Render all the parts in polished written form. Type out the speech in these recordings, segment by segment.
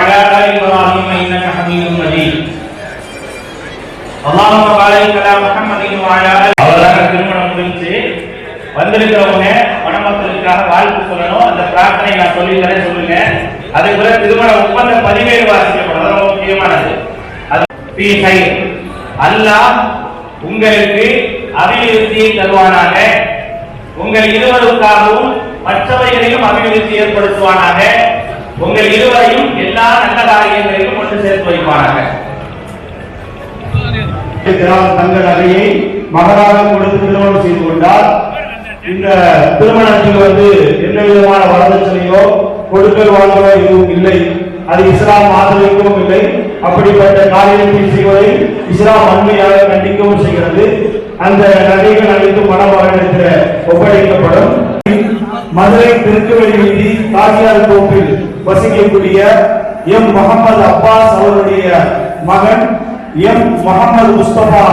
وعلى آل إبراهيم إنك حميد مجيد اللهم بارك على محمد وعلى آله. அவராக திருமணம் முடிஞ்சு வந்திருக்கிறவங்க மணமக்களுக்காக வாழ்த்து சொல்லணும். அந்த பிரார்த்தனை நான் சொல்லித்தரேன், சொல்லுங்க. அதே போல திருமண ஒப்பந்த பதிவேடு வாசிக்கப்படும், அது முக்கியமானது. அல்லாஹ் உங்களுக்கு அபிவிருத்தியை தருவானாக, உங்கள் இருவருக்காகவும் மற்றவைகளிலும் அபிவிருத்தி ஏற்படுத்துவானாக, உங்கள் இருவரையும் எல்லா நல்ல காரியங்களிலும் ஒன்று சேர்த்து வைப்பானாக. தங்கள் நகையை மகராக கொடுத்து திருமணம் செய்து கொண்டால் இந்த திருமணத்தில் எந்த விதமான வரதட்சணையோ கொடுக்கல் வாங்கலோ எதுவும் இல்லை. அது இஸ்லாம் ஆதரிக்கவும் இல்லை. அப்படிப்பட்ட காரியத்தை செய்வதை இஸ்லாம் வன்மையாக கண்டிக்கவும் செய்கிறது. அந்த நகைகள் அனைத்து மணமகனிடத்தில் ஒப்படைக்கப்படும். மதுரை தெற்குவெளி வீதி காசியார் தோப்பில் வசிக்கக்கூடிய எம் முகமது அப்பாஸ் அவருடைய மகன் எம் முகமது முஸ்தபா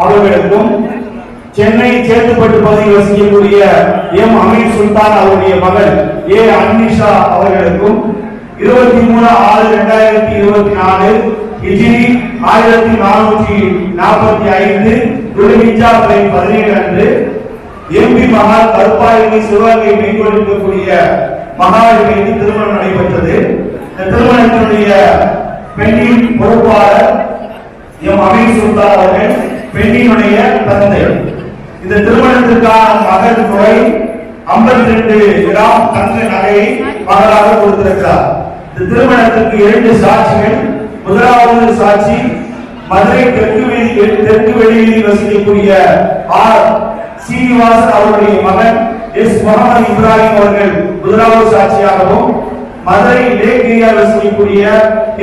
அவர்களுக்கும், சென்னை சேத்துப்பட்டு பகுதியில் வசிக்கக்கூடிய எம் அமீர் சுல்தான் அவருடைய மகள் ஏ அன்னிஷா அவர்களுக்கும் 23/6/2024 ஹிஜ்ரி 1445 துல்ஹிஜ்ஜா 17 அன்று எம்பி மகால் கருப்பாயணி சிவகங்கை மேற்கொண்டிருக்கக்கூடிய மகாலிற்கு திருமணம் நடைபெற்றது. இந்த திருமணத்தினுடைய பெண்ணின் பொறுப்பாளர் எம் அமீர் சுல்தான் அவர்கள், பெண்ணினுடைய தந்தை. இந்த திருமணத்திற்கான மகன் தொகை 52 கிராம் தங்க நகையை மகளாக கொடுத்திருக்கிறார். இந்த திருமணத்திற்கு 2 சாட்சிகள். முதலாவது சாட்சி மதுரை தெற்கு வெளியில் வசிக்கக்கூடிய ஆர் சீனிவாசன் அவருடைய மகன் எஸ் முகமது இப்ராஹிம் அவர்கள் முதலாவது சாட்சியாகவும், மதுரை லேக்கிரியால் வசிக்கக்கூடிய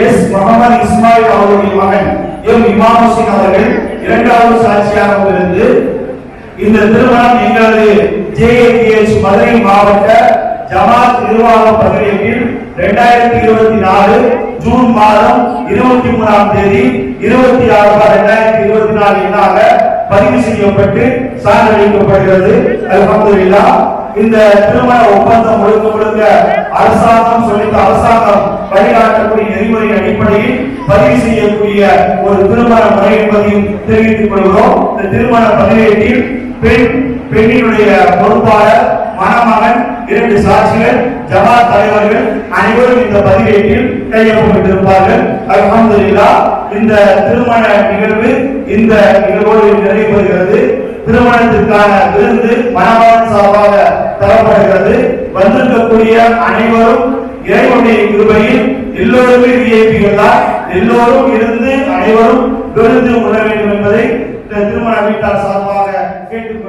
எஸ் முகமது இஸ்மாயில் அவருடைய மகன் எம் இமாம் ஹுசைன் அவர்கள் இரண்டாவது சாட்சியாகவும் இருந்து இந்த திருமணம் எங்களது JAPH மதுரை மாவட்ட ஜமாத் நிர்வாக பதிவேட்டில் 2024 ஜூன் மாதம் 23ஆம் தேதி 26/2024 எண்ணாக பதிவு செய்யப்பட்டு சான்றளிக்கப்படுகிறது. அல்ஹம்துலில்லாஹ். இந்த திருமண ஒப்பந்தம் முழுக்க அரசாங்கம் வழிகாட்டக்கூடிய நெறிமுறை அடிப்படையில் பதிவு செய்யக்கூடிய ஒரு திருமண முறை என்பதையும் தெரிவித்துக் கொள்கிறோம். இந்த திருமண பதிவேட்டில் பெண்ணினுடைய பொறுப்பாளர், மணமகன், 2 சாட்சிகள், ஜமாத் தலைவர்கள் அனைவரும் இந்த பதிவேட்டில் கையொப்பமிட்டிருப்பார்கள். அல்ஹம்துலில்லாஹ். இந்த திருமண நிகழ்வு இந்த நிகழ்வோடு நிறைவேறுகிறது. திருமணத்திற்கான விருந்து மணமகன் சார்பாக தரப்படுகிறது. வந்திருக்கக்கூடிய அனைவரும் இறைவனுடைய கிருபையில் எல்லோருமே விஐபிகள் தான், எல்லோரும் இருந்து அனைவரும் விருந்து உணர வேண்டும் என்பதை இந்த திருமண வீட்டார் சார்பாக கேட்டுக்கொள்கிறேன்.